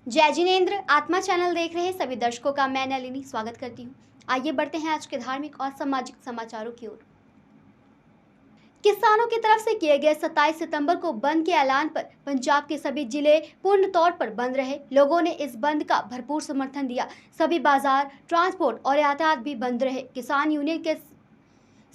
जय जिनेन्द्र। आत्मा चैनल देख रहे सभी दर्शकों का मैं नलिनी स्वागत करती हूँ। आइए बढ़ते हैं आज के धार्मिक और सामाजिक समाचारों की ओर। किसानों की तरफ से किए गए 27 सितंबर को बंद के ऐलान पर पंजाब के सभी जिले पूर्ण तौर पर बंद रहे। लोगों ने इस बंद का भरपूर समर्थन दिया। सभी बाजार, ट्रांसपोर्ट और यातायात भी बंद रहे। किसान यूनियन के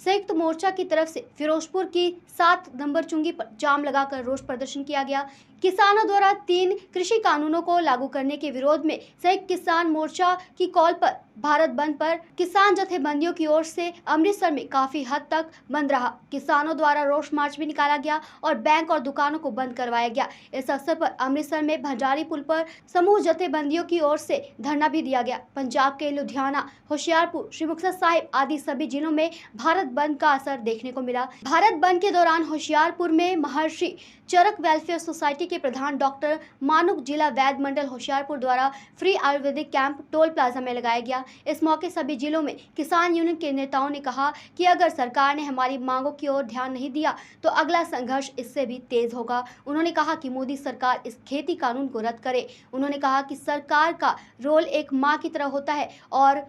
संयुक्त मोर्चा की तरफ से फिरोजपुर की 7 नंबर चुंगी पर जाम लगाकर रोष प्रदर्शन किया गया। किसानों द्वारा 3 कृषि कानूनों को लागू करने के विरोध में संयुक्त किसान मोर्चा की कॉल पर भारत बंद पर किसान जथेबंदियों की ओर से अमृतसर में काफी हद तक बंद रहा। किसानों द्वारा रोष मार्च भी निकाला गया और बैंक और दुकानों को बंद करवाया गया। इस अवसर पर अमृतसर में भंडारी पुल पर समूह जथेबंदियों की ओर से धरना भी दिया गया। पंजाब के लुधियाना, होशियारपुर, श्री मुक्तसर साहिब आदि सभी जिलों में भारत बंद का असर देखने को मिला। भारत बंद के दौरान होशियारपुर में महर्षि चरक वेलफेयर सोसाइटी के प्रधान डॉक्टर मानुक, जिला वैद्य मंडल होशियारपुर द्वारा free Ayurvedic camp toll plaza में लगाया गया। इस मौके सभी जिलों में किसान यूनियन के नेताओं ने कहा कि अगर सरकार ने हमारी मांगों की ओर ध्यान नहीं दिया तो अगला संघर्ष इससे भी तेज होगा। उन्होंने कहा कि मोदी सरकार इस खेती कानून को रद्द करे। उन्होंने कहा कि सरकार का रोल एक मां की तरह होता है और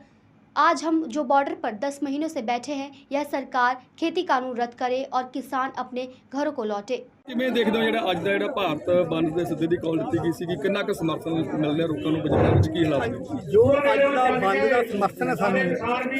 आज हम जो बॉर्डर पर 10 महीनों से बैठे हैं, यह सरकार खेती कानून रद्द करे और किसान अपने घरों को लौटे। ਕਿਵੇਂ ਦੇਖਦੇ ਹੋ ਜਿਹੜਾ ਅੱਜ ਦਾ ਜਿਹੜਾ ਭਾਰਤ ਬੰਦ ਦੇ ਸੱਦੇ ਦੀ ਕਾਲ ਦਿੱਤੀ ਗਈ ਸੀ ਕਿ ਕਿੰਨਾ ਕੁ ਸਮਰਥਨ ਮਿਲ ਰਿਹਾ ਲੋਕਾਂ ਨੂੰ ਪੰਜਾਬ ਵਿੱਚ ਕੀ ਹਾਲਾਤ ਨੇ? ਜੋ ਅੱਜ ਦਾ ਬੰਦ ਦਾ ਸਮਰਥਨ ਹੈ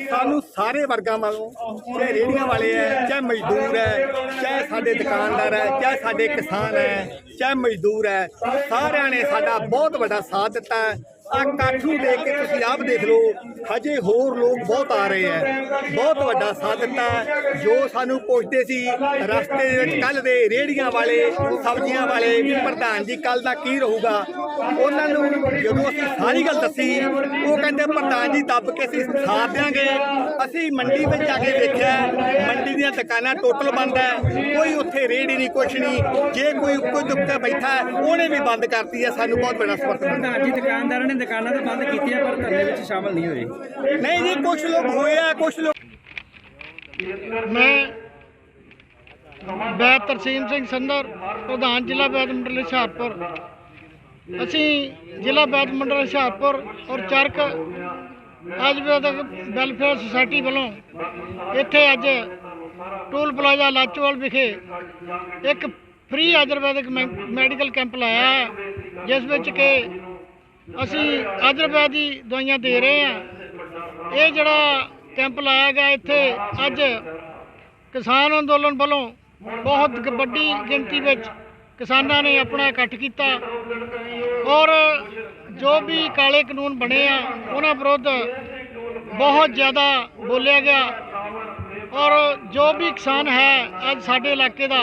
ਸਾਨੂੰ ਸਾਰੇ ਵਰਗਾਂ ਵੱਲੋਂ, ਚਾਹੇ ਰੇਹੜੀਆਂ ਵਾਲੇ ਹੈ, ਚਾਹੇ ਮਜ਼ਦੂਰ ਹੈ, ਚਾਹੇ ਸਾਡੇ ਦੁਕਾਨਦਾਰ ਹੈ, ਚਾਹੇ ਸਾਡੇ ਕਿਸਾਨ ਹੈ, ਚਾਹੇ ਮਜ਼ਦੂਰ ਹੈ, ਸਾਰਿਆਂ ਨੇ ਸਾਡਾ ਬਹੁਤ ਵੱਡਾ ਸਾਥ ਦਿੱਤਾ ਹੈ। ਇਕੱਠ ਨੂੰ ਦੇਖ ਕੇ ਤੁਸੀਂ ਆਪ ਦੇਖ ਲਓ, ਹਜੇ ਹੋਰ ਲੋਕ ਬਹੁਤ ਆ ਰਹੇ ਹੈ, ਬਹੁਤ ਵੱਡਾ ਸਾਥ ਦਿੱਤਾ। ਜੋ ਸਾਨੂੰ ਪੁੱਛਦੇ ਸੀ ਰਸਤੇ ਦੇ ਵਿੱਚ ਕੱਲ੍ਹ ਦੇ ਰੇਹੜੀਆਂ ਵਾਲੇ, ਸਬਜ਼ੀਆਂ ਵਾਲੇ ਵੀ ਪ੍ਰਧਾਨ ਜੀ ਕੱਲ੍ਹ ਦਾ ਕੀ ਰਹੂਗਾ, ਉਹਨਾਂ ਨੂੰ ਜਦੋਂ ਅਸੀਂ ਸਾਰੀ ਗੱਲ ਦੱਸੀ, ਉਹ ਕਹਿੰਦੇ ਪ੍ਰਧਾਨ ਜੀ ਦੱਬ ਕੇ ਅਸੀਂ ਸਾਥ ਦਿਆਂਗੇ। ਅਸੀਂ ਮੰਡੀ ਵਿੱਚ ਜਾ ਕੇ ਦੇਖਿਆ, ਮੰਡੀ ਦੀਆਂ ਦੁਕਾਨਾਂ ਟੋਟਲ ਬੰਦ ਹੈ, ਕੋਈ ਉੱਥੇ ਰੇਹੜੀ ਨਹੀਂ, ਕੁਛ ਨਹੀਂ। ਜੇ ਕੋਈ ਦੁੱਕਾ ਬੈਠਾ ਉਹਨੇ ਵੀ ਬੰਦ ਕਰਤੀ ਹੈ। ਸਾਨੂੰ ਬਹੁਤ ਵੱਡਾ ਸਮਰਥਨ। ਪ੍ਰਧਾਨ ਜੀ ਦੁਕਾਨਦਾਰਾਂ ਨੇ ਦੁਕਾਨਾਂ ਤਾਂ ਬੰਦ ਕੀਤੀਆਂ ਪਰ ਧਰਨੇ ਵਿੱਚ ਸ਼ਾਮਲ ਨਹੀਂ ਹੋਏ। ਨਹੀਂ ਜੀ, ਕੁਛ ਲੋਕ ਹੋਏ ਆ, ਕੁਛ ਲੋਕ। ਮੈਂ ਵੈਦ ਤਰਸੀਮ ਸਿੰਘ ਸੰਧਰ, ਪ੍ਰਧਾਨ ਜ਼ਿਲ੍ਹਾ ਵੈਦ ਮੰਡਲ ਹੁਸ਼ਿਆਰਪੁਰ। ਅਸੀਂ ਜ਼ਿਲ੍ਹਾ ਵੈਦ ਮੰਡਲ ਹੁਸ਼ਿਆਰਪੁਰ ਔਰ ਚਰਕ ਆਯੁਰਵੈਦਿਕ ਵੈਲਫੇਅਰ ਸੁਸਾਇਟੀ ਵੱਲੋਂ ਇੱਥੇ ਅੱਜ ਟੋਲ ਪਲਾਜ਼ਾ ਲਾਚੋਵਾਲ ਵਿਖੇ ਇੱਕ ਫ੍ਰੀ ਆਯੁਰਵੈਦਿਕ ਮੈਡੀਕਲ ਕੈਂਪ ਲਾਇਆ ਹੈ, ਜਿਸ ਵਿੱਚ ਕਿ ਅਸੀਂ ਆਯੁਰਵੈਦ ਦੀ ਦਵਾਈਆਂ ਦੇ ਰਹੇ ਹਾਂ। ਇਹ ਜਿਹੜਾ ਕੈਂਪ ਲਾਇਆ ਗਿਆ, ਇੱਥੇ ਅੱਜ ਕਿਸਾਨ ਅੰਦੋਲਨ ਵੱਲੋਂ ਬਹੁਤ ਵੱਡੀ ਗਿਣਤੀ ਵਿੱਚ ਕਿਸਾਨਾਂ ਨੇ ਆਪਣਾ ਇਕੱਠ ਕੀਤਾ ਔਰ ਜੋ ਵੀ ਕਾਲੇ ਕਾਨੂੰਨ ਬਣੇ ਆ ਉਹਨਾਂ ਵਿਰੁੱਧ ਬਹੁਤ ਜ਼ਿਆਦਾ ਬੋਲਿਆ ਗਿਆ ਔਰ ਜੋ ਵੀ ਕਿਸਾਨ ਹੈ ਅੱਜ ਸਾਡੇ ਇਲਾਕੇ ਦਾ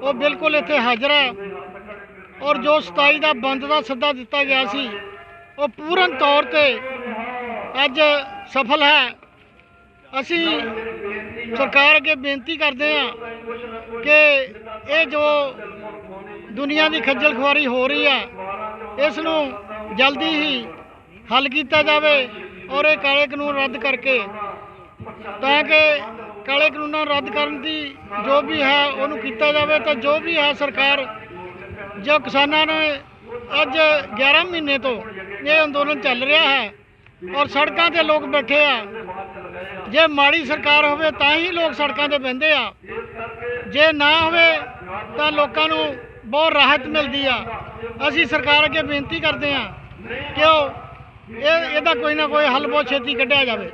ਉਹ ਬਿਲਕੁਲ ਇੱਥੇ ਹਾਜ਼ਰ ਹੈ ਔਰ ਜੋ 27 ਦਾ ਬੰਦ ਦਾ ਸੱਦਾ ਦਿੱਤਾ ਗਿਆ ਸੀ ਉਹ ਪੂਰਨ ਤੌਰ ਤੇ ਅੱਜ ਸਫਲ ਹੈ। ਅਸੀਂ ਸਰਕਾਰ ਅੱਗੇ ਬੇਨਤੀ ਕਰਦੇ ਹਾਂ ਕਿ ਇਹ ਜੋ ਦੁਨੀਆ ਦੀ ਖੱਜਲ ਖੁਆਰੀ ਹੋ ਰਹੀ ਹੈ ਇਸ ਨੂੰ ਜਲਦੀ ਹੀ ਹੱਲ ਕੀਤਾ ਜਾਵੇ ਔਰ ਇਹ ਕਾਲੇ ਕਾਨੂੰਨ ਰੱਦ ਕਰਕੇ, ਤਾਂ ਕਿ ਕਾਲੇ ਕਾਨੂੰਨਾਂ ਨੂੰ ਰੱਦ ਕਰਨ ਦੀ ਜੋ ਵੀ ਹੈ ਉਹਨੂੰ ਕੀਤਾ ਜਾਵੇ। ਤਾਂ ਜੋ ਵੀ ਹੈ ਸਰਕਾਰ, ਜੋ ਕਿਸਾਨਾਂ ਨੇ ਅੱਜ 11 ਮਹੀਨੇ ਤੋਂ ਇਹ ਅੰਦੋਲਨ ਚੱਲ ਰਿਹਾ ਹੈ ਔਰ ਸੜਕਾਂ ਤੇ ਲੋਕ ਬੈਠੇ ਆ। ਜੇ ਮਾੜੀ ਸਰਕਾਰ ਹੋਵੇ ਤਾਂ ਹੀ ਲੋਕ ਸੜਕਾਂ ਤੇ ਬਹਿੰਦੇ ਆ, ਜੇ ਨਾ ਹੋਵੇ ਤਾਂ ਲੋਕਾਂ ਨੂੰ ਬਹੁਤ ਰਾਹਤ ਮਿਲਦੀ ਆ। ਅਸੀਂ ਸਰਕਾਰ ਅੱਗੇ ਬੇਨਤੀ ਕਰਦੇ ਹਾਂ ਕਿ ਇਹਦਾ ਕੋਈ ना कोई हल बहुत छेती कढ़िया जाए।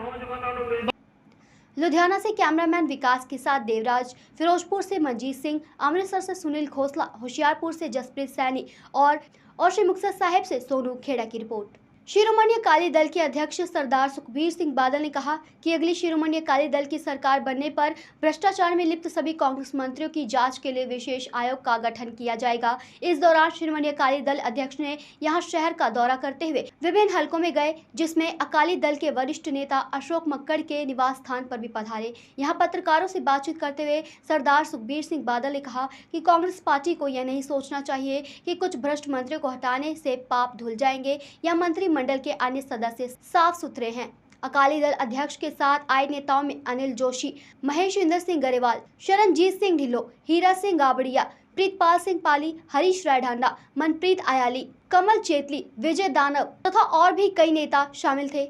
लुधियाना से कैमरामैन विकास के साथ देवराज, फिरोजपुर से मनजीत सिंह, अमृतसर से सुनील खोसला, होशियारपुर से जसप्रीत सैनी और श्री मुक्तसर साहिब से सोनू खेड़ा की रिपोर्ट। शिरोमणि अकाली दल के अध्यक्ष सरदार सुखबीर सिंह बादल ने कहा कि अगली शिरोमणि अकाली दल की सरकार बनने पर भ्रष्टाचार में लिप्त सभी कांग्रेस मंत्रियों की जांच के लिए विशेष आयोग का गठन किया जाएगा। इस दौरान शिरोमणि अकाली दल अध्यक्ष ने यहां शहर का दौरा करते हुए विभिन्न हलकों में गए, जिसमें अकाली दल के वरिष्ठ नेता अशोक मक्कड़ के निवास स्थान पर भी पधारे। यहाँ पत्रकारों से बातचीत करते हुए सरदार सुखबीर सिंह बादल ने कहा कि कांग्रेस पार्टी को यह नहीं सोचना चाहिए कि कुछ भ्रष्ट मंत्रियों को हटाने से पाप धुल जाएंगे या मंत्री मंडल के अन्य सदस्य साफ सुथरे हैं। अकाली दल अध्यक्ष के साथ आए नेताओं में अनिल जोशी, महेश इंद्र सिंह गरेवाल, शरणजीत सिंह ढिल्लो, हीरा सिंह गाबड़िया, प्रीतपाल सिंह पाली, हरीश रायढांडा, मनप्रीत आयाली, कमल चेतली, विजय दानव तथा और भी कई नेता शामिल थे।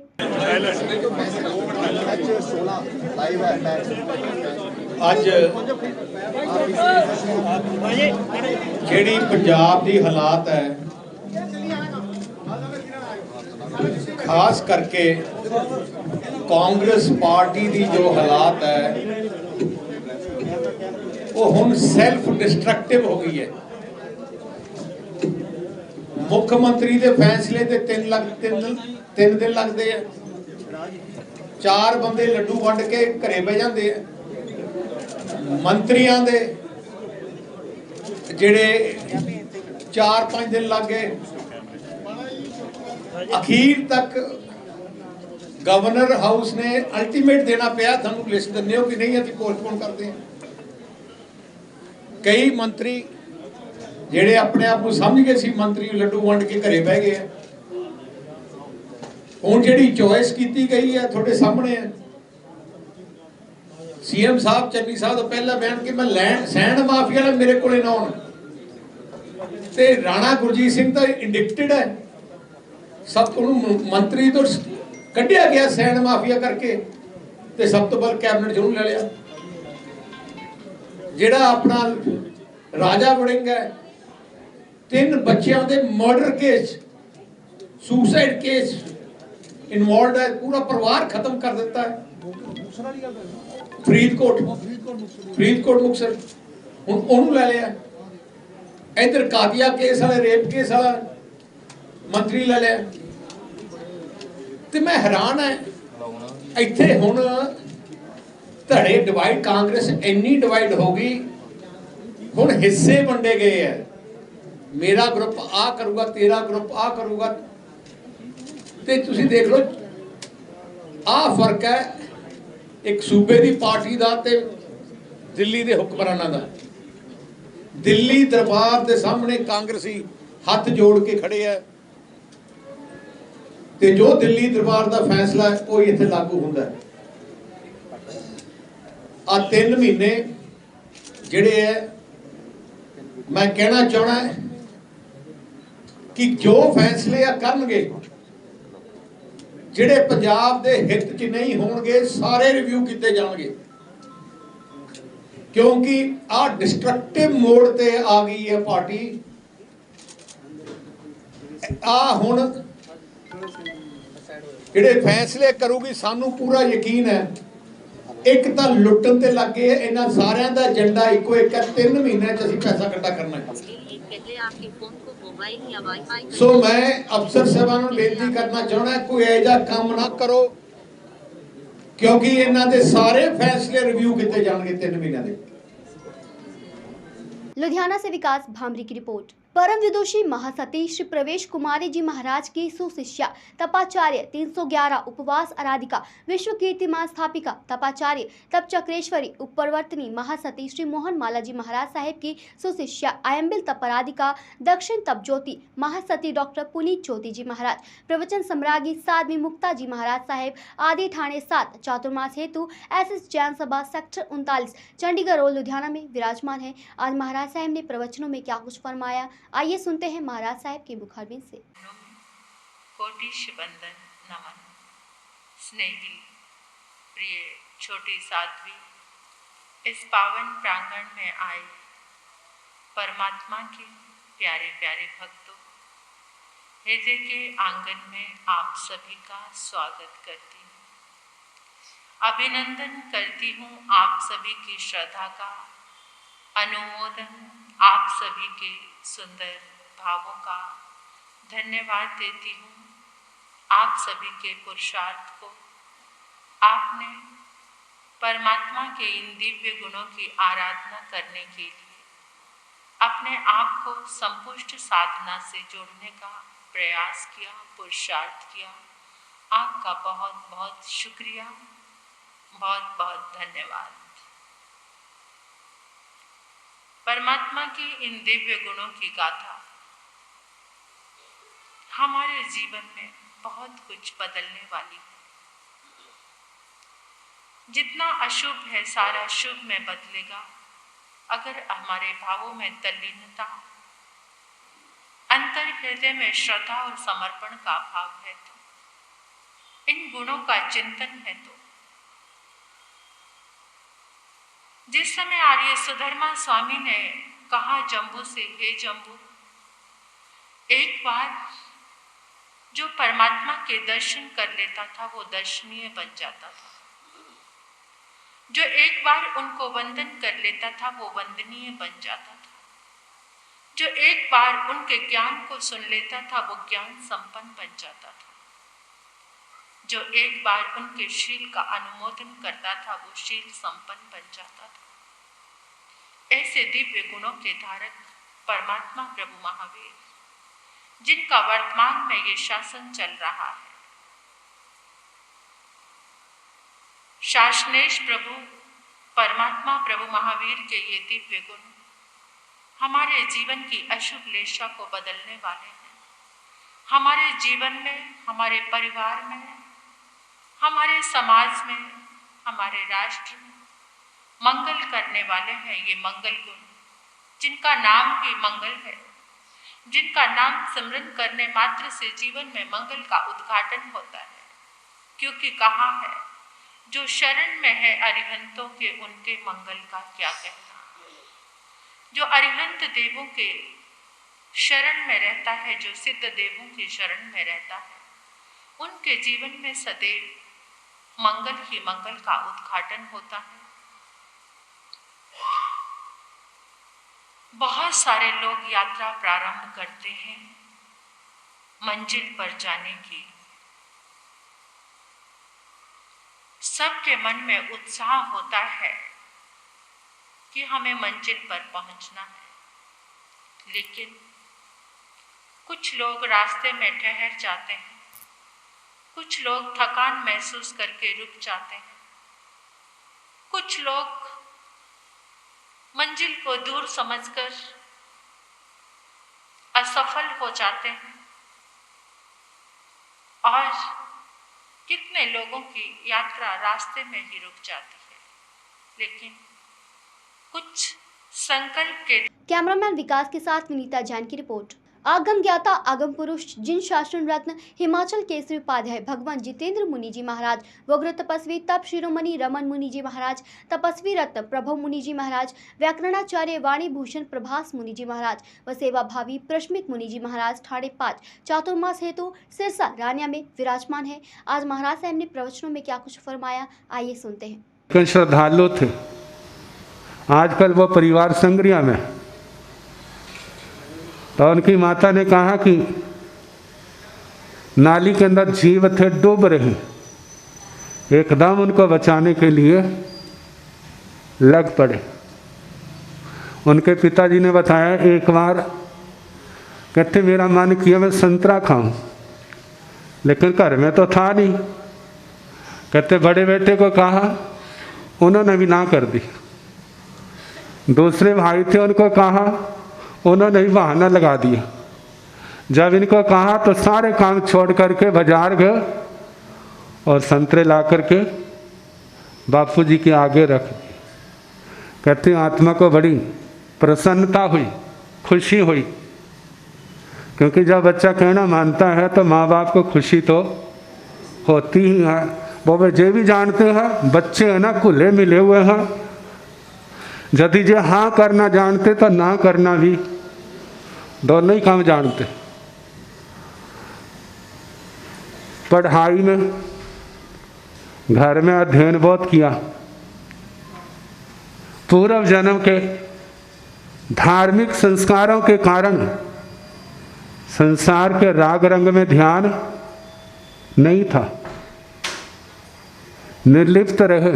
ਅੱਜ ਜਿਹੜੀ ਪੰਜਾਬ ਦੀ ਹਾਲਾਤ ਹੈ, ਖਾਸ ਕਰਕੇ ਕਾਂਗਰਸ ਪਾਰਟੀ ਦੀ ਜੋ ਹਾਲਾਤ ਹੈ ਉਹ ਹੁਣ ਸੈਲਫ ਡਿਸਟਰਕਟਿਵ ਹੋ ਗਈ ਹੈ। ਮੁੱਖ ਮੰਤਰੀ ਦੇ ਫੈਸਲੇ ਤੇ 3 ਦਿਨ ਲੱਗਦੇ ਆ, 4 ਬੰਦੇ ਲੱਡੂ ਵੰਡ ਕੇ ਘਰੇ ਬਹਿ ਜਾਂਦੇ ਆ। ਮੰਤਰੀਆਂ ਦੇ ਜਿਹੜੇ 4-5 ਦਿਨ ਲੱਗ ਗਏ। ਅਖੀਰ ਤੱਕ ਗਵਰਨਰ ਹਾਊਸ ਨੇ ਅਲਟੀਮੇਟ ਦੇਣਾ ਪਿਆ, ਤੁਹਾਨੂੰ ਲਿਸਟ ਦਿੰਦੇ ਹੋ ਕਿ ਨਹੀਂ, ਅਸੀਂ ਪੋਸਟਪੋਨ ਕਰਦੇ ਹਾਂ। ਕਈ ਮੰਤਰੀ ਜਿਹੜੇ ਆਪਣੇ ਆਪ ਨੂੰ ਸਮਝ ਗਏ ਸੀ ਮੰਤਰੀ, ਲੱਡੂ ਵੰਡ ਕੇ ਘਰੇ ਬਹਿ ਗਏ ਆ। ਹੁਣ ਜਿਹੜੀ ਚੋਇਸ ਕੀਤੀ ਗਈ ਹੈ ਤੁਹਾਡੇ ਸਾਹਮਣੇ ਹੈ। सीएम साहब चन्नी साहब तो पहला बयान कि मैं सैंड माफिया ने मेरे को ना आउण, ते राणा गुरजीत सिंह तो इंडिक्टेड है, सब तो मंत्री तो कढ़िया गया सैंड माफिया करके, ते सब तो पहले कैबिनेट च ले लिया। जिहड़ा अपना राजा वड़िंग है, 3 बच्चों के murder case, suicide case involve है, पूरा परिवार खत्म कर देता है। फरीदकोट मुक्तसर हुण ओनू ले लिया। इधर कादिया केस वाले, रेप केस वाला मंत्री ले लिया। ते मैं हैरान है, इत्थे हुण धड़े डिवाइड, कांग्रेस इन्नी डिवाइड हो गई, हुण हिस्से वंडे गए हैं। मेरा ग्रुप आ करूगा, तेरा ग्रुप आ करूगा। ते तुसीं देख लो, आ फर्क है एक सूबे की पार्टी का ते दिल्ली के हुक्मराना का। दिल्ली दरबार के सामने कांग्रेसी हाथ जोड़ के खड़े है, ते जो दिल्ली दरबार का फैसला है वो इत्थे लागू होंदा है। आ 3 महीने जिहड़े है, मैं कहना चाहना है कि जो फैसले करनगे, ਜਿਹੜੇ ਪੰਜਾਬ ਦੇ ਹਿੱਤ 'ਚ ਨਹੀਂ ਹੋਣਗੇ, ਸਾਰੇ ਰਿਵਿਊ ਕੀਤੇ ਜਾਣਗੇ। ਕਿਉਂਕਿ ਆ ਡਿਸਟਰਕਟਿਵ ਮੋਡ ਤੇ ਆ ਗਈ ਹੈ ਪਾਰਟੀ। ਆ ਹੁਣ ਜਿਹੜੇ ਫੈਸਲੇ ਕਰੂਗੀ, ਸਾਨੂੰ ਪੂਰਾ ਯਕੀਨ ਹੈ। ਇੱਕ ਤਾਂ ਲੁੱਟਣ ਤੇ ਲੱਗੇ, ਇਹਨਾਂ ਸਾਰਿਆਂ ਦਾ ਏਜੰਡਾ ਇੱਕੋ ਇੱਕ ਹੈ, 3 ਮਹੀਨਿਆਂ 'ਚ ਅਸੀਂ ਪੈਸਾ ਇਕੱਠਾ ਕਰਨਾ ਹੈ। सो मैं अफसर साहबान नूं बेनती करना चाहना, कोई ऐसा काम ना करो, क्योंकि इन्हां दे सारे फैसले रिव्यू किए जाएंगे 3 महीनों के। लुधियाना से विकास भामरी की रिपोर्ट। परम विदुषी महासती श्री प्रवेश कुमारी जी महाराज की सुशिष्या तपाचार्य 311 उपवास आराधिका विश्व कीर्तिमान स्थापिका तपाचार्य तप चक्रेश्वरी उपप्रवर्तनी महासती श्री मोहन माला जी महाराज साहेब की सुशिष्या आयम्बिल तपराधिका दक्षिण तप ज्योति महासती डॉक्टर पुनीत ज्योति जी महाराज प्रवचन सम्राज्ञी साध्वी मुक्ता जी महाराज साहेब आदि ठाणे 7 चातुर्मास हेतु एसएस जैन सभा सेक्टर 39 चंडीगढ़ रोड लुधियाना में विराजमान है। आज महाराज साहेब ने प्रवचनों में क्या कुछ फरमाया, आइए सुनते हैं महाराज साहब के मुखारबिन से। कोटिश बंदन नमन। स्नेही प्रिय छोटी साध्वी, इस पावन प्रांगण में आए परमात्मा के प्यारे प्यारे भक्तों, हृदय के आंगन में आप सभी का स्वागत करती हूँ, अभिनंदन करती हूँ आप सभी की श्रद्धा का, अनुमोदन आप सभी के सुंदर भावों का, धन्यवाद देती हूँ आप सभी के पुरुषार्थ को। आपने परमात्मा के इन दिव्य गुणों की आराधना करने के लिए अपने आप को संपुष्ट साधना से जोड़ने का प्रयास किया, पुरुषार्थ किया। आपका बहुत बहुत शुक्रिया, बहुत बहुत धन्यवाद। परमात्मा के इन दिव्य गुणों की गाथा हमारे जीवन में बहुत कुछ बदलने वाली है। जितना अशुभ है सारा शुभ में बदलेगा, अगर हमारे भावों में तल्लीनता, अंतर हृदय में श्रद्धा और समर्पण का भाव है तो, इन गुणों का चिंतन है तो, जिस समय आर्य सुधर्मा स्वामी ने कहा जम्बू से, हे जम्बू, एक बार जो परमात्मा के दर्शन कर लेता था वो दर्शनीय बन जाता था, जो एक बार उनको वंदन कर लेता था वो वंदनीय बन जाता था, जो एक बार उनके ज्ञान को सुन लेता था वो ज्ञान संपन्न बन जाता था, जो एक बार उनके शील का अनुमोदन करता था वो शील संपन्न बन जाता था। ऐसे दिव्य गुणों के धारक परमात्मा प्रभु महावीर, जिनका वर्तमान में ये शासन चल रहा है, शासनेश प्रभु परमात्मा प्रभु महावीर के ये दिव्य गुण हमारे जीवन की अशुभ लेशा को बदलने वाले हैं। हमारे जीवन में, हमारे परिवार में, हमारे समाज में, हमारे राष्ट्र में मंगल करने वाले हैं ये मंगल गुण, जिनका नाम ही मंगल है, जिनका नाम सिमरन करने मात्र से जीवन में मंगल का उद्घाटन होता है। क्योंकि कहा है, जो शरण में है अरिहंतों के, उनके मंगल का क्या कहना। जो अरिहंत देवों के शरण में रहता है, जो सिद्ध देवों की शरण में रहता है, उनके जीवन में सदैव मंगल ही मंगल का उद्घाटन होता है। बहुत सारे लोग यात्रा प्रारंभ करते हैं मंजिल पर जाने की। सबके मन में उत्साह होता है कि हमें मंजिल पर पहुंचना है, लेकिन कुछ लोग रास्ते में ठहर जाते हैं, कुछ लोग थकान महसूस करके रुक जाते हैं, कुछ लोग मंजिल को दूर समझकर असफल हो जाते हैं, और कितने लोगों की यात्रा रास्ते में ही रुक जाती है। लेकिन कुछ संकल्प के। कैमरामैन विकास के साथ विनीता जैन की रिपोर्ट। आगम ज्ञाता आगम पुरुष, जिन शासन रत्न हिमाचल केसरी उपाध्याय भगवान जितेंद्र मुनि जी महाराज, वग्र तपस्वी तप शिरोमणि रमन मुनि जी महाराज, तपस्वी रत्न प्रभव मुनि जी महाराज, व्याकरणाचार्य वाणी भूषण प्रभास मुनि जी महाराज व सेवा भावी प्रश्मित मुनि जी महाराज ठाणे 5 चातुर्मास हेतु सिरसा रानिया में विराजमान है। आज महाराज साहब ने प्रवचनों में क्या कुछ फरमाया, आइए सुनते हैं। कई श्रद्धालु थे, आजकल वो परिवार संग्रिया में, तो उनकी माता ने कहा कि नाली के अंदर जीव थे, डूब रहे, एकदम उनको बचाने के लिए लग पड़े। उनके पिताजी ने बताया, एक बार कहते मेरा मन किया मैं संतरा खाऊं, लेकिन घर में तो था नहीं। कहते बड़े बेटे को कहा, उन्होंने भी ना कर दी। दूसरे भाई थे, उनको कहा, उन्होंने भी बहाना लगा दिया। जब इनको कहा तो सारे काम छोड़ करके बाजार गए और संतरे ला करके बापूजी के आगे रख दिए। कहते आत्मा को बड़ी प्रसन्नता हुई, खुशी हुई, क्योंकि जब बच्चा कहना मानता है तो माँ बाप को खुशी तो होती ही है। वो वे जे भी जानते हैं, बच्चे है ना खुले मिले हुए हैं, यदि जे हाँ करना जानते तो ना करना भी दोनों ही काम जानते। पढ़ाई में, घर में अध्ययन बहुत किया, पूर्व जन्म के धार्मिक संस्कारों के कारण संसार के राग रंग में ध्यान नहीं था, निर्लिप्त रहे।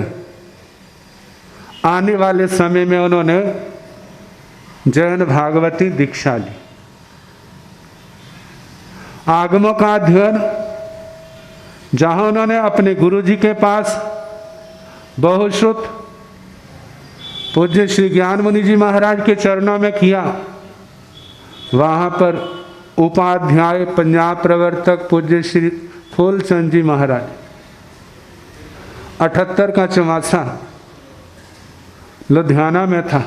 आने वाले समय में उन्होंने जैन भागवती दीक्षा ली। आगमों का अध्ययन, जहाँ उन्होंने अपने गुरुजी के पास बहुश्रुत पूज्य श्री ज्ञान मुनि जी महाराज के चरणों में किया, वहाँ पर उपाध्याय पंजाब प्रवर्तक पूज्य श्री फूलचंद जी महाराज 78 का चौमासा लुधियाना में था,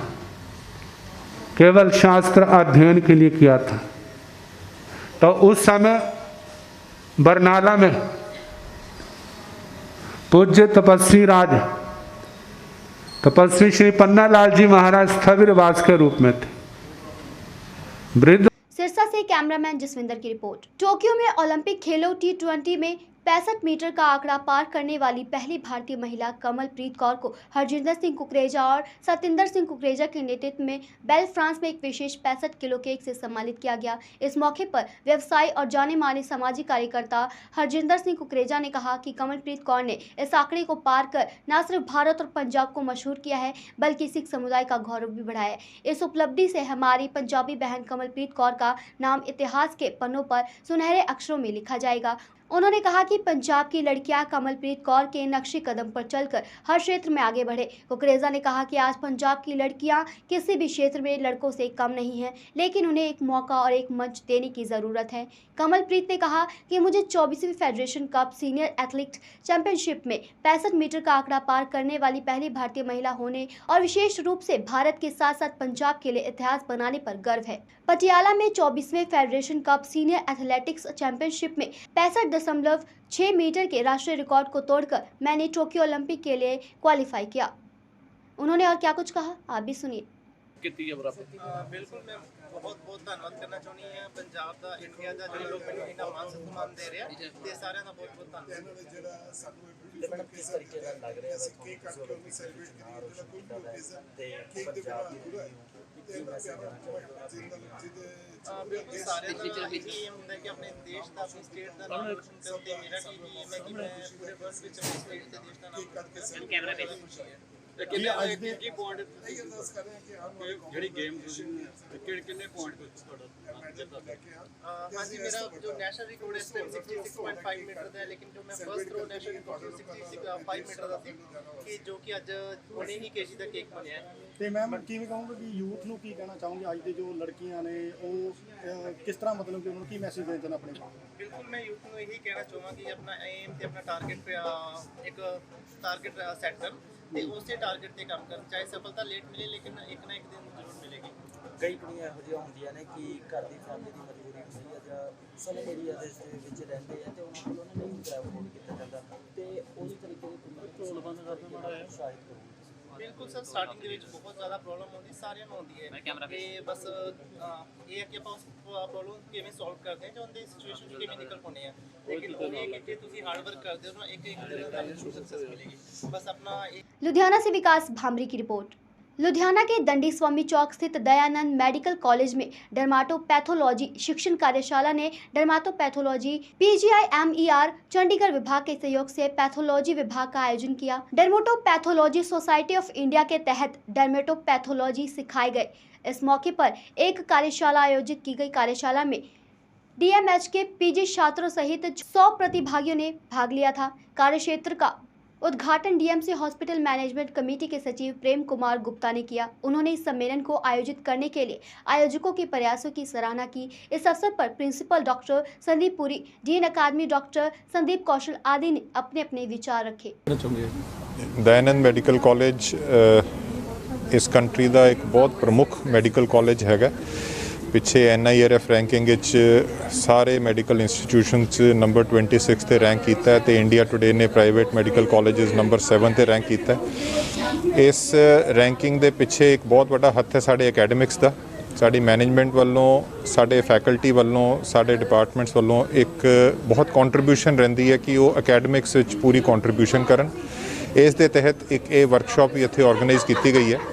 केवल शास्त्र अध्ययन के लिए किया था। तो उस समय बरनाला में पूज्य तपस्वी राज तपस्वी श्री पन्नालाल जी महाराज स्थविरवास के रूप में थे। वृद्ध सिरसा से कैमरामैन जसविंदर की रिपोर्ट। टोक्यो में ओलंपिक खेलों T20 में 65 मीटर का आंकड़ा पार करने वाली पहली भारतीय महिला कमलप्रीत कौर को हरजिंदर सिंह कुकरेजा और सतिंदर सिंह कुकरेजा के नेतृत्व में बेल फ्रांस में एक विशेष 65 किलो केक से सम्मानित किया गया। इस मौके पर व्यवसायी और जाने माने सामाजिक कार्यकर्ता हरजिंदर सिंह कुकरेजा ने कहा कि कमलप्रीत कौर ने इस आंकड़े को पार कर न सिर्फ भारत और पंजाब को मशहूर किया है बल्कि सिख समुदाय का गौरव भी बढ़ाया है। इस उपलब्धि से हमारी पंजाबी बहन कमलप्रीत कौर का नाम इतिहास के पन्नों पर सुनहरे अक्षरों में लिखा जाएगा। उन्होंने कहा कि पंजाब की लड़कियां कमलप्रीत कौर के नक्शे कदम पर चलकर हर क्षेत्र में आगे बढ़े। कुकरेजा ने कहा कि आज पंजाब की लड़कियां किसी भी क्षेत्र में लड़कों से कम नहीं हैं, लेकिन उन्हें एक मौका और एक मंच देने की ज़रूरत है। कमलप्रीत ने कहा कि मुझे 24वीं federation cup senior athletics championship में 65 मीटर का आंकड़ा पार करने वाली पहली भारतीय महिला होने और विशेष रूप से भारत के साथ साथ पंजाब के लिए इतिहास बनाने पर गर्व है। पटियाला में 24वें federation cup senior athletics championship में 65.6 मीटर के राष्ट्रीय रिकॉर्ड को तोड़कर मैंने टोक्यो ओलंपिक के लिए क्वालिफाई किया। उन्होंने और क्या कुछ कहा, आप भी सुनिए। बिल्कुल, मैं बहुत बहुत धन्यवाद करना चाहनी है पंजाब का इंडिया का जो लोग मैंने इतना मान सम्मान दे रहे हैं ते सारे का बहुत बहुत धन्यवाद। जेड़ा सानू मैडम किस तरीके ਨਾਲ ਲੱਗ ਰਿਹਾ ਹੈ केक काट के ਉਹਨੂੰ ਸੈਲੀਬ੍ਰੇਟ ਕੀਤੀ ਜਿਹੜਾ ਕੋਈ ਵੀ ਓਕੇਜ਼ਨ ਤੇ ਪੰਜਾਬ ਦੀ ਤੇ ਮੈਸੇਜ ਦੇਣਾ ਚਾਹੁੰਦਾ ਬਿਲकुल ਸਾਰਿਆਂ ਦਾ ਇਹ ਹੁੰਦਾ ਕਿ ਆਪਣੇ ਦੇਸ਼ ਦਾ ਆਪਣੀ ਸਟੇਟ ਦਾ ਨਾਮ ਰੋਸ਼ਨ ਕਰਨ ਤੇ ਮੇਰਾ ਕੀ ਨਹੀਂ ਹੈ ਕਿ ਮੈਂ ਪੂਰੇ ਵਰਲਡ ਵਿੱਚ ਆਪਣੇ ਸਟੇਟ ਤੇ ਦੇਸ਼ ਦਾ ਨਾਮ ਕੱਟ ਕੇ ਕੈਮਰਾ ਤੇ ਖੁਸ਼ੀ ਹੈ। ਕਿੰਨੇ ਅੱਜ ਦੇ ਕੀ ਪੁਆਇੰਟ ਇਹ ਅਰਦਾਸ ਕਰ ਰਹੇ ਹਾਂ ਕਿ ਆਪ ਜਿਹੜੀ ਗੇਮ ਕਿੰਨੇ ਪੁਆਇੰਟ ਤੁਹਾਡਾ हाँ जी, मेरा जो नेशनल रिकॉर्ड है इस टाइम 66.5 मीटर का है, लेकिन जो मैं first row national record 65 metre का ਸੀ ਕਿ ਜੋ ਕਿ ਅੱਜ ਉਹਨੇ ਹੀ ਕੇਜੀ ਦਾ ਕੇਕ ਬਣਿਆ ਹੈ। ਤੇ ਮੈਮ ਕਿਵੇਂ ਕਹੋਗੇ ਕਿ ਯੂਥ ਨੂੰ ਕੀ ਕਹਿਣਾ ਚਾਹੋਗੇ ਅੱਜ ਦੇ ਜੋ ਲੜਕੀਆਂ ਨੇ ਉਹ ਕਿਸ ਤਰ੍ਹਾਂ ਮਤਲਬ ਕਿ ਉਹਨਾਂ ਨੂੰ ਕੀ ਮੈਸੇਜ ਦੇਣਾ ਚਾਹੁੰਦੇ ਆਪਣੇ ਕੋਲ? ਬਿਲਕੁਲ ਮੈਂ ਯੂਥ ਨੂੰ ਇਹੀ ਕਹਿਣਾ ਚਾਹਾਂਗਾ ਕਿ ਆਪਣਾ ਏਮ ਤੇ ਆਪਣਾ ਟਾਰਗੇਟ ਇੱਕ ਟਾਰਗੇਟ ਸੈੱਟ ਕਰਨ ਤੇ ਉਸੇ ਟਾਰਗੇਟ ਤੇ ਕੰਮ ਕਰਨ, ਚਾਹੇ ਸਫਲਤਾ ਲੇਟ ਮਿਲੇ ਲੇਕਿਨ ਇੱਕ ਨਾ ਇੱਕ ਦਿਨ ਜ਼ਰੂਰ ਮਿਲੇਗੀ। ਕਈ ਕੁੜੀਆਂ ਇਹੋ ਜਿਹੀਆਂ ਹੁੰਦੀਆਂ ਨੇ ਕਿ ਘਰ ਦੀ ਫੈਮਿਲੀ ਦੀ ਮਜਬੂਰੀ ਹੁੰਦੀ ਹੈ ਜਾਂ ਸਲੇ ਏਰੀਆ ਦੇ ਵਿੱਚ ਰਹਿੰਦੇ ਆ ਤੇ ਉਹਨਾਂ ਕੋਲ ਨਹੀਂ ਅਫੋਰਡ ਕੀਤਾ ਜਾਂਦਾ ਤੇ ਉਹਦੀ ਤਰੀਕੇ ਦੀ ਕੰਟਰੋਲ ਬੰਦ ਕਰਦੇ ਮਾੜਾ ਹੈ ਸ਼ਾਇਦ ਕਰੋ। ਬਿਲਕੁਲ ਸਰ, ਸਟਾਰਟਿੰਗ ਦੇ ਵਿੱਚ ਬਹੁਤ ਜ਼ਿਆਦਾ ਪ੍ਰੋਬਲਮ ਹੁੰਦੀ, ਸਾਰਿਆਂ ਨੂੰ ਹੁੰਦੀ ਹੈ ਤੇ ਬਸ ਇਹ ਹੈ ਕਿ ਆਪਾਂ ਉਸ ਪ੍ਰੋਬਲਮ ਕਿਵੇਂ ਸੋਲਵ ਕਰਦੇ ਹਾਂ ਜਾਂ ਉਹਦੇ ਸਿਚੁਏਸ਼ਨ ਤੋਂ ਕਿਵੇਂ ਨਿਕਲ ਪਾਉਂਦੇ ਹਾਂ, ਲੇਕਿਨ ਉਹ ਇਹ ਕਿ ਜੇ ਤੁਸੀਂ ਹਾਰਡ ਵਰਕ ਕਰਦੇ ਹੋ ਨਾ ਇੱਕ ਦਿਨ ਤੁਹਾਨੂੰ ਸਕਸੈਸ ਮਿਲੇਗੀ। बस अपना लुधियाना से विकास भामरी की रिपोर्ट। लुधियाना के दंडी स्वामी चौक स्थित दयानंद मेडिकल कॉलेज में डर्माटोपैथोलॉजी शिक्षण कार्यशाला ने डर्माटोपैथोलॉजी PGI-MER चंडीगढ़ विभाग के सहयोग से पैथोलॉजी विभाग का आयोजन किया। डर्माटोपैथोलॉजी सोसाइटी ऑफ इंडिया के तहत डर्माटोपैथोलॉजी सिखाए गए। इस मौके पर एक कार्यशाला आयोजित की गई। कार्यशाला में DMH के PG छात्रों सहित 100 प्रतिभागियों ने भाग लिया था। कार्यक्षेत्र का उद्घाटन DMC हॉस्पिटल मैनेजमेंट कमेटी के सचिव प्रेम कुमार गुप्ता ने किया। उन्होंने इस सम्मेलन को आयोजित करने के लिए आयोजकों के प्रयासों की सराहना की। इस अवसर पर principal doctor Sandeep Puri, dean academy doctor Sandeep Kaushal आदि ने अपने अपने विचार रखे। दयानंद मैडिकल कॉलेज इस कंट्री का एक बहुत प्रमुख मैडिकल कॉलेज हैगा। पिछे NIRF रैंकिंग सारे मैडिकल इंस्टीट्यूशन नंबर 26 ते रैंक किया है, इंडिया टुडे ने प्राइवेट मैडिकल कॉलेजेस नंबर 7 ते रैंक किया है। इस रैंकिंग के पिछे एक बहुत बड़ा हत्थ है साढ़े अकैडमिक्स का, साड़ी मैनेजमेंट वालों, साढ़े फैकल्टी वालों, साढ़े डिपार्टमेंट्स वालों एक बहुत कॉन्ट्रीब्यूशन रही है कि वो अकैडमिक्स पूरी कॉन्ट्रीब्यूशन करन। इस दे तहत एक ये वर्कशॉप भी इत्थे ऑर्गेनाइज की गई है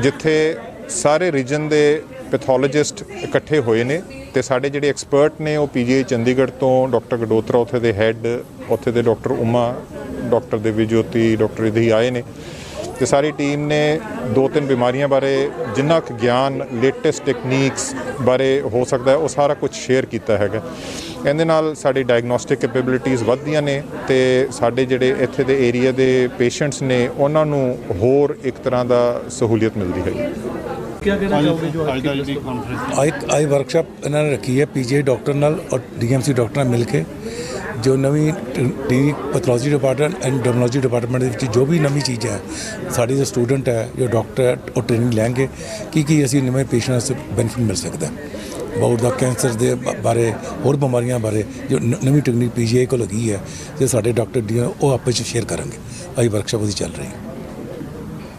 जिथे सारे रीजन के पैथोलॉजिस्ट इकट्ठे होए ने ते साडे जिहड़े एक्सपर्ट ने वो PGI चंडीगढ़ तो डॉक्टर गडोत्रा उत्थे दे हैड, उत्थे दे doctor Uma, doctor Divyajyoti, doctor इधी आए ने ते सारी टीम ने 2-3 बीमारियां बारे जिन्ना क ज्ञान लेटेस्ट टेक्नीक्स बारे हो सकता है वो सारा कुछ शेयर किया हैगा। ਇਹਦੇ ਨਾਲ ਸਾਡੀ ਡਾਇਗਨੋਸਟਿਕ ਕੈਪੇਬਿਲਿਟੀਜ਼ ਵੱਧਦੀਆਂ ਨੇ ਤੇ ਸਾਡੇ ਜਿਹੜੇ ਇੱਥੇ ਦੇ ਏਰੀਆ ਦੇ ਪੇਸ਼ੈਂਟਸ ਨੇ ਉਹਨਾਂ ਨੂੰ ਹੋਰ ਇੱਕ ਤਰ੍ਹਾਂ ਦਾ ਸਹੂਲੀਅਤ ਮਿਲਦੀ ਹੈ। क्या कहना चाहोगे जो आज की कॉन्फ्रेंस आई वर्कशॉप इन्होंने रखी है PGI डॉक्टर नाल और DMC डॉक्टर नाल मिल के जो नवी टी pathology department and dermatology department ਦੇ ਵਿੱਚ ਜੋ ਵੀ ਨਵੀਂ ਚੀਜ਼ ਹੈ ਸਾਡੇ ਜੋ ਸਟੂਡੈਂਟ ਹੈ ਜੋ ਡਾਕਟਰ ਉਹ ਟ੍ਰੇਨਿੰਗ ਲੈਣਗੇ ਕੀ ਅਸੀਂ ਨਵੇਂ ਪੇਸ਼ੈਂਟਸ ਬੈਨੀਫਿਟ ਮਿਲ ਸਕਦਾ ਬਹੁਤ ਦਾ ਕੈਂਸਰ ਦੇ ਬਾਰੇ ਹੋਰ ਬਿਮਾਰੀਆਂ ਬਾਰੇ ਜੋ ਨਵੀਂ ਟੈਕਨੀਕ ਪੀਜੀਆਈ ਕੋਲ ਲੱਗੀ ਹੈ ਤੇ ਸਾਡੇ ਡਾਕਟਰ ਦੀਆਂ ਉਹ ਆਪਸ ਵਿੱਚ ਸ਼ੇਅਰ ਕਰਾਂਗੇ ਅਜੀ ਵਰਕਸ਼ਾਪ ਉਹਦੀ ਚੱਲ ਰਹੀ ਹੈ।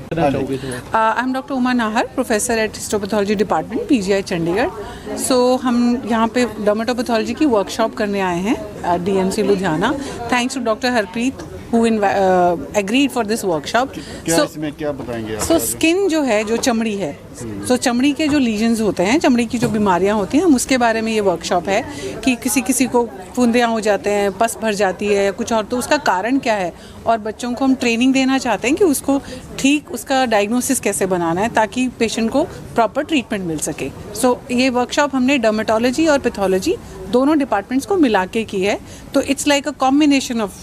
I am doctor Uma Nahar, professor at histopathology department PGI Chandigarh. So हम यहाँ पे डर्मेटोपैथोलॉजी की वर्कशॉप करने आए हैं DMC Ludhiana. Thanks to doctor Harpreet who agreed for this workshop। क्या इसमें क्या बताएंगे आप? So स्किन जो है, जो चमड़ी है, so चमड़ी के जो लीजन्स होते हैं, चमड़ी की जो बीमारियां होती हैं, हम उसके बारे में ये वर्कशॉप है कि किसी को फुंदियाँ हो जाते हैं, पस भर जाती है या कुछ और, तो उसका कारण क्या है और बच्चों को हम ट्रेनिंग देना चाहते हैं कि उसको ठीक उसका डायग्नोसिस कैसे बनाना है ताकि पेशेंट को प्रॉपर ट्रीटमेंट मिल सके। सो ये वर्कशॉप हमने डर्मेटोलॉजी और पैथोलॉजी दोनों डिपार्टमेंट्स को मिला के की है, तो it's like a combination of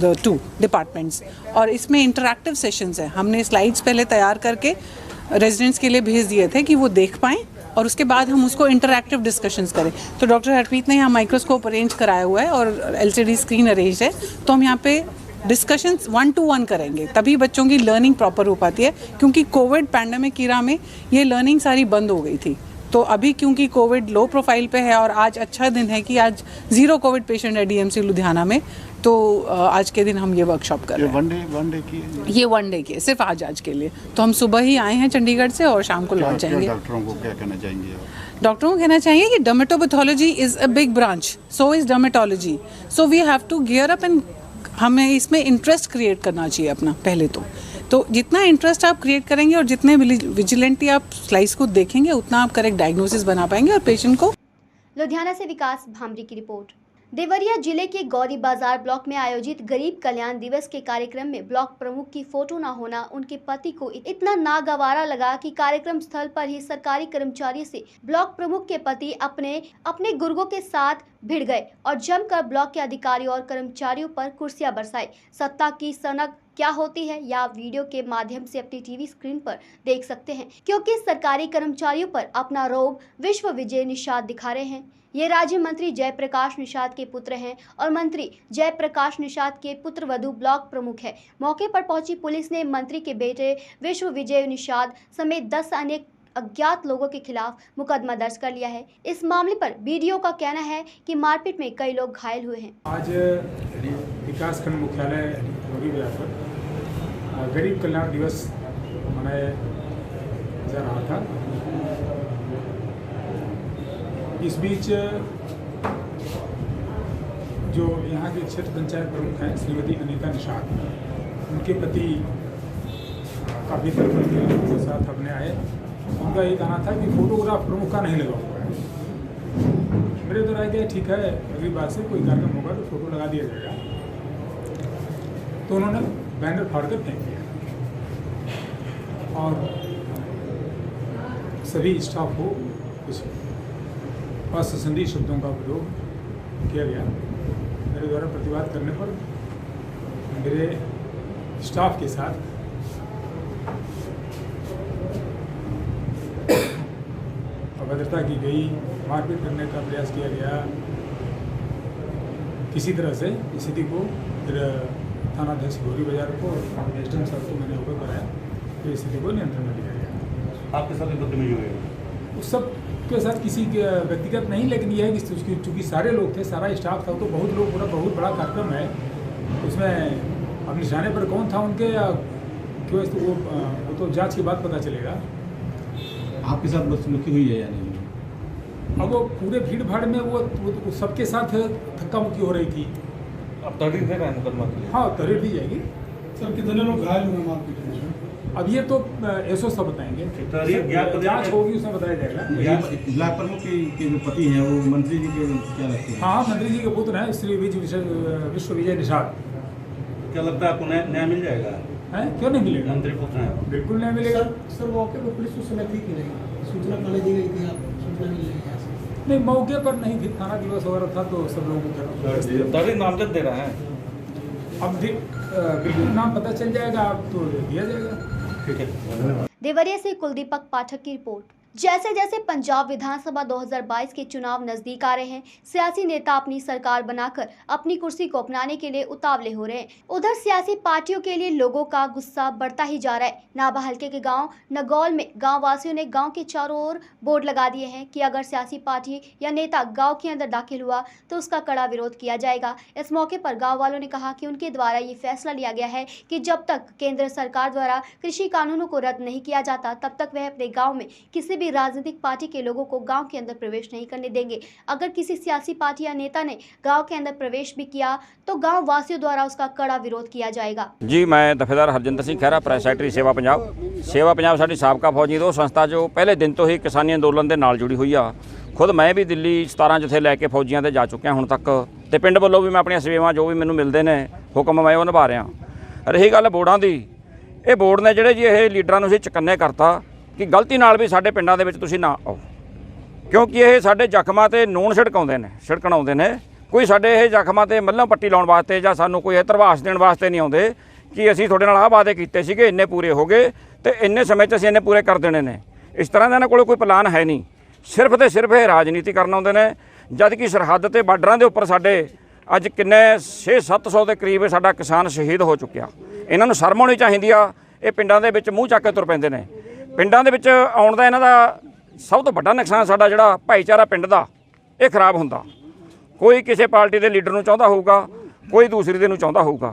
the two departments. और इसमें इंटरैक्टिव सेशंस हैं, हमने स्लाइड्स पहले तैयार करके रेजिडेंट्स के लिए भेज दिए थे कि वो देख पाएँ और उसके बाद हम उसको इंटरैक्टिव डिस्कशंस करें। तो डॉक्टर हरप्रीत ने यहाँ माइक्रोस्कोप अरेंज कराया हुआ है और LCD स्क्रीन अरेंज है, तो हम यहाँ पे डिस्कशंस 1-to-1 करेंगे, तभी बच्चों की लर्निंग प्रॉपर हो पाती है। क्योंकि कोविड पैंडमिक ईरा में ये लर्निंग सारी बंद हो गई थी, तो अभी क्योंकि कोविड लो प्रोफाइल पे है और आज अच्छा दिन है कि आज 0 कोविड पेशेंट है DMC लुधियाना में, तो आज के दिन हम ये वर्कशॉप कर रहे हैं। वन डे की ये 1 डे की है, सिर्फ आज के लिए। तो हम सुबह ही आए हैं चंडीगढ़ से और शाम को लौट जाएंगे। डॉक्टरों को क्या कहना चाहेंगे? डॉक्टरों को कहना चाहिए कि dermatopathology is a big branch, so is dermatology. So we have to gear up and हमें इसमें इंटरेस्ट क्रिएट करना चाहिए अपना पहले तो जितना इंटरेस्ट आप क्रिएट करेंगे और जितने विजिलेंटली आप स्लाइस को देखेंगे उतना आप करेक्ट डायग्नोसिस बना पाएंगे और पेशेंट को। लुधियाना से विकास भामरी की रिपोर्ट। देवरिया जिले के गौरी बाजार ब्लॉक में आयोजित गरीब कल्याण दिवस के कार्यक्रम में ब्लॉक प्रमुख की फोटो न होना उनके पति को इतना नागवारा लगा कि कार्यक्रम स्थल पर ही सरकारी कर्मचारी से ब्लॉक प्रमुख के पति अपने गुर्गों के साथ भिड़ गए और जमकर ब्लॉक के अधिकारियों और कर्मचारियों पर कुर्सियां बरसाई। सत्ता की सनक क्या होती है या वीडियो के माध्यम से अपनी टीवी स्क्रीन पर देख सकते हैं, क्योंकि सरकारी कर्मचारियों पर अपना रौब विश्व विजय निषाद दिखा रहे हैं। ये राज्य मंत्री जयप्रकाश निषाद के पुत्र हैं और मंत्री जयप्रकाश निषाद के पुत्रवधू ब्लॉक प्रमुख है। मौके पर पहुंची पुलिस ने मंत्री के बेटे विश्व विजय निषाद समेत 10 अन्य अज्ञात लोगों के खिलाफ मुकदमा दर्ज कर लिया है। इस मामले पर बीडीओ का कहना है कि मारपीट में कई लोग घायल हुए हैं। आज विकास खंड मुख्यालय गौरी बाजार पर गरीब कल्याण दिवस मनाया जा रहा था। इस बीच जो यहाँ के क्षेत्र पंचायत प्रमुख हैं श्रीमती अनीता निषाद, उनके पति काफ़ी देर के साथ अपने आए। उनका ये कहना था कि फोटोग्राफ प्रमुख का नहीं लगा हुआ है। मेरे तो राय गया ठीक है, अगली बार से कोई कार्यक्रम होगा तो फोटो लगा दिया जाएगा। तो उन्होंने बैनर फाड़ कर फेंक दिया और सभी स्टाफ को कुछ असंदी शब्दों का प्रयोग किया गया। मेरे द्वारा प्रतिवाद करने पर मेरे स्टाफ के साथ अभद्रता की गई, मारपीट करने का प्रयास किया गया। किसी तरह से स्थिति को फिर थानाध्यक्ष गौरी बाजार को और एसडीएम साहब को मैंने अवगत कराया, तो स्थिति को नियंत्रण में लिया गया। आपके साथ बदतमीजी हुई? उस सब के साथ किसी के व्यक्तिगत नहीं, लेकिन यह है कि चूँकि सारे लोग थे, सारा स्टाफ था, तो बहुत लोग, पूरा बहुत बड़ा कार्यक्रम है। उसमें अब निशाने पर कौन था उनके या क्यों, वो तो जांच के बाद पता चलेगा। आपके साथ बदसलूकी हुई है या नहीं? अब वो पूरे भीड़ भाड़ में वो सबके साथ धक्का मुक्की हो रही थी। अब तहरीर दे रहे हैं मुकदमा के लिए? हाँ, तहरीर दी जाएगी। सर कितने लोग घायल हुए मारपीट में? अब ये तो एसओ सब बताएंगे, जांच होगी उसमें बताया जाएगा। जिला प्रमुख के जो पति हैं वो मंत्री जी के क्या लगते हैं? हाँ, मंत्री जी के पुत्र हैं श्री विश्व विजय निषाद। क्या लगता है आपको न्याय मिल जाएगा? है, क्यों नहीं मिलेगा? मंत्री पुत्र हैं, बिल्कुल न्याय मिलेगा। सर मौके पर पुलिस उस समय थी कि नहीं? सूचना पहले दी गई थी, आप सूचना मिल रही है? नहीं, मौके पर नहीं थी, थाना दिवस वगैरह था तो सब लोगों को तहरीर नामजद दे रहा है। अब बिल्कुल नाम पता चल जाएगा, अब तो दिया जाएगा। देवरिया से कुलदीपक पाठक की रिपोर्ट। जैसे जैसे पंजाब विधानसभा 2022 के चुनाव नजदीक आ रहे हैं, सियासी नेता अपनी सरकार बनाकर अपनी कुर्सी को अपनाने के लिए उतावले हो रहे हैं। उधर सियासी पार्टियों के लिए लोगों का गुस्सा बढ़ता ही जा रहा है। नाभा हल्के के गांव नगौल में गांव वासियों ने गांव के चारों ओर बोर्ड लगा दिए हैं कि अगर सियासी पार्टी या नेता गाँव के अंदर दाखिल हुआ तो उसका कड़ा विरोध किया जाएगा। इस मौके पर गाँव वालों ने कहा कि उनके द्वारा ये फैसला लिया गया है कि जब तक केंद्र सरकार द्वारा कृषि कानूनों को रद्द नहीं किया जाता तब तक वह अपने गाँव में किसी भी राजनीतिक पार्टी के लोगों को गांव के अंदर प्रवेश नहीं करने देंगे। अगर किसी सियासी पार्टी या नेता ने गांव के अंदर प्रवेश भी किया तो गांव वासियों द्वारा उसका कड़ा विरोध किया जाएगा। जी, मैं दफेदार हरजिंदर सिंह खैरा, प्रेस सैकटरी सेवा पंजाब साडी साबका फौजी दो संस्था जो पहले दिन तो ही किसानी अंदोलन के नाल जुड़ी हुई आ। खुद मैं भी दिल्ली 17 जथे लैके फौजियों से जा चुकिया हुण तक, तो पिंड वालों भी मैं अपनी सेवावां जो भी मैनूं मिलते हैं हुक्म मैं वो निभा रहा। रही गल बोर्डां दी, ये बोर्ड ने जिहड़े जी ये लीडरां नूं चकन्ने करता कि गलती नाल भी साडे पिंडां दे विच तुसीं ना आओ, क्योंकि ये साडे जख्मां ते नून छिड़कण ने। कोई साडे ये जख्मां ते मल्लम पट्टी लाउण वास्ते जां सानूं कोई धरवास देण वास्ते नहीं आउंदे कि असीं तुहाडे नाल आह वादे कीते सीगे, इन्ने पूरे हो गए ते इन्ने समय 'च असीं इन्ने पूरे कर देने ने। इस तरह दा इन्हां कोल कोई प्लान है नहीं, सिर्फ ते सिर्फ ये राजनीति करन आउंदे ने। जद कि सरहद ते बार्डरां दे उप्पर साडे अज किन्ने 600-700 के करीब साडा किसान शहीद हो चुकिया। इन्हां नूं शर्म होनी चाहीदी आ। ये पिंडां दे विच मूँह चक के तुर पैंदे ने। पिंडां दे विच आउण दा इन्हां दा सब तो वड्डा नुकसान साडा जिहड़ा भाईचारा पिंड दा ये खराब हुंदा। कोई किसी पार्टी के लीडर नूं चाहुंदा होऊगा, कोई दूसरी दे नूं चाहुंदा होऊगा,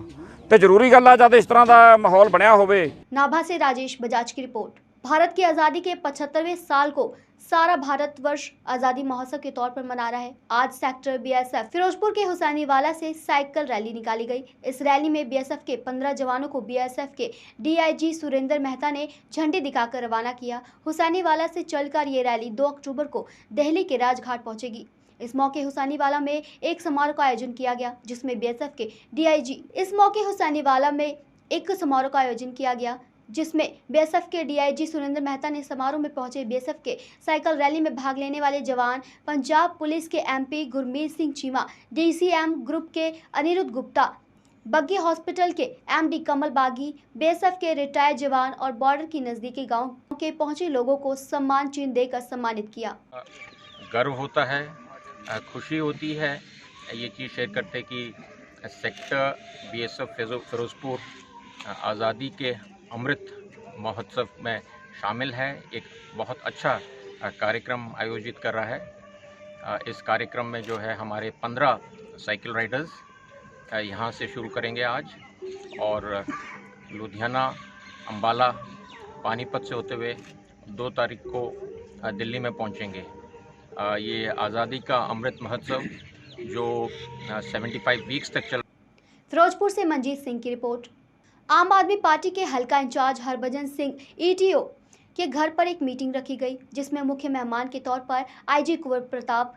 तो जरूरी गल आ जद इस तरह का माहौल बनया होवे। नाभा से राजेश बजाज की रिपोर्ट। भारत की आज़ादी के 75वें साल को सारा भारतवर्ष आज़ादी महोत्सव के तौर पर मना रहा है। आज सेक्टर बीएसएफ फिरोजपुर के हुसैनीवाला से साइकिल रैली निकाली गई। इस रैली में बीएसएफ के 15 जवानों को बीएसएफ के डीआईजी सुरेंद्र मेहता ने झंडी दिखाकर रवाना किया। हुसैनीवाला से चलकर ये रैली 2 अक्टूबर को दिल्ली के राजघाट पहुंचेगी। इस मौके हुसैनीवाला में एक समारोह का आयोजन किया गया जिसमें बीएसएफ के डीआईजी जिसमें बीएसएफ के डीआईजी सुरेंद्र मेहता ने समारोह में पहुंचे बीएसएफ के साइकिल रैली में भाग लेने वाले जवान पंजाब पुलिस के MP Gurmeet Singh Cheema, DCM group के अनिरुद्ध गुप्ता, बग्गी हॉस्पिटल के एमडी कमल बागी, बीएसएफ के रिटायर्ड जवान और बॉर्डर की नज़दीकी गाँव के पहुंचे लोगों को सम्मान चिन्ह देकर सम्मानित किया। गर्व होता है, खुशी होती है ये चीज़ शेयर करते कि सेक्टर बीएसएफ फिरोजपुर आज़ादी के अमृत महोत्सव में शामिल है। एक बहुत अच्छा कार्यक्रम आयोजित कर रहा है। इस कार्यक्रम में जो है हमारे 15 साइकिल राइडर्स यहाँ से शुरू करेंगे आज और लुधियाना, अंबाला, पानीपत से होते हुए 2 तारीख को दिल्ली में पहुँचेंगे। ये आज़ादी का अमृत महोत्सव जो 75 वीक्स तक चल। फिरोजपुर से मंजीत सिंह की रिपोर्ट। आम आदमी पार्टी के हल्का इंचार्ज हरभजन सिंह ईटीओ के घर पर एक मीटिंग रखी गई जिसमें मुख्य मेहमान के तौर पर आईजी कुंवर प्रताप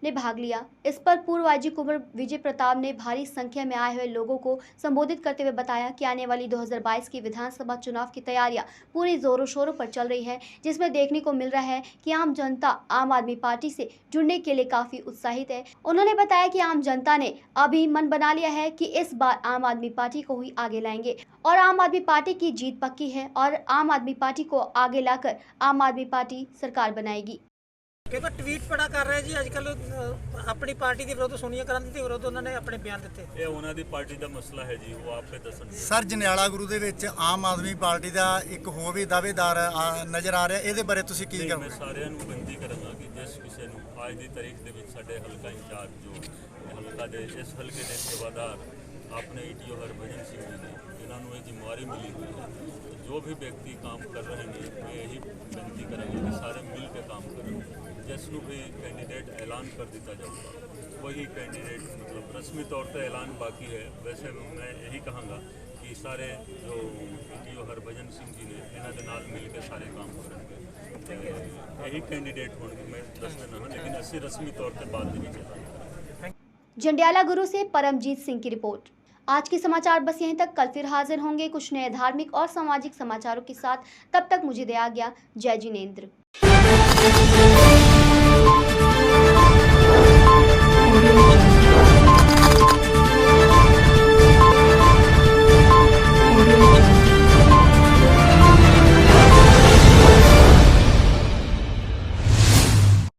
ने भाग लिया। इस पर पूर्व आईजी कुंवर विजय प्रताप ने भारी संख्या में आए हुए लोगों को संबोधित करते हुए बताया कि आने वाली 2022 की विधानसभा चुनाव की तैयारियां पूरी जोरों शोरों पर चल रही है, जिसमें देखने को मिल रहा है कि आम जनता आम आदमी पार्टी से जुड़ने के लिए काफी उत्साहित है। उन्होंने बताया कि आम जनता ने अभी मन बना लिया है कि इस बार आम आदमी पार्टी को ही आगे लाएंगे और आम आदमी पार्टी की जीत पक्की है और आम आदमी पार्टी को आगे लाकर आम आदमी पार्टी सरकार बनाएगी। क्योंकि ट्वीट बड़ा कर रहे जी आजकल अपनी पार्टी के विरोध सोनिया गांधी के विरोध उन्होंने अपने बयान दिते। ਇਹ ਉਹਨਾਂ ਦੀ ਪਾਰਟੀ ਦਾ ਮਸਲਾ ਹੈ ਜੀ, ਉਹ ਆਪੇ ਦੱਸਣਗੇ। ਸਰ ਜਨਿਆਲਾ ਗੁਰੂ ਦੇ ਵਿੱਚ ਆਮ ਆਦਮੀ ਪਾਰਟੀ ਦਾ ਇੱਕ ਹੋਰ ਵੀ ਦਾਅਵੇਦਾਰ ਨਜ਼ਰ ਆ ਰਿਹਾ, ਇਹਦੇ ਬਾਰੇ ਤੁਸੀਂ ਕੀ ਕਹੋਗੇ? ਮੈਂ ਸਾਰਿਆਂ ਨੂੰ ਬੇਨਤੀ ਕਰਾਂਗਾ ਕਿ ਜਿਸ ਕਿਸੇ ਨੂੰ ਅੱਜ ਦੀ ਤਾਰੀਖ ਦੇ ਵਿੱਚ ਸਾਡੇ ਹਲਕਾ ਇੰਚਾਰਜ ਜੋ ਹਲਕਾ ਦੇ ਇਸ ਹਲਕੇ ਦੇ ਸੇਵਾਦਾਰ ਆਪਣੇ ਈਟੀਓ ਹਰਭਜਨ ਸਿੰਘ ਜੀ ਨੇ, ਇਹਨਾਂ ਨੂੰ ਇਹ ਜ਼ਿੰਮੇਵਾਰੀ ਮਿਲੀ ਹੋਈ ਹੈ। जो भी व्यक्ति काम कर रहे हैं मैं यही विनती करेंगे कि सारे मिल के काम करें। जिसनों भी कैंडिडेट ऐलान कर दिया जाऊगा वही कैंडिडेट मतलब रस्मी तौर पर ऐलान बाकी है। वैसे मैं यही कहूँगा कि सारे जो ईटीओ हरभजन सिंह जी ने इन्हों के नाल मिल के सारे काम करेंगे। यही कैंडिडेट होंगे मैं दस देना, लेकिन असं रस्मी तौर पर बाद में चलेंगे। जंडियाला गुरु से परमजीत सिंह की रिपोर्ट। आज के समाचार बस यहीं तक। कल फिर हाजिर होंगे कुछ नए धार्मिक और सामाजिक समाचारों के साथ। तब तक मुझे दे आ गया। जय जिनेंद्र।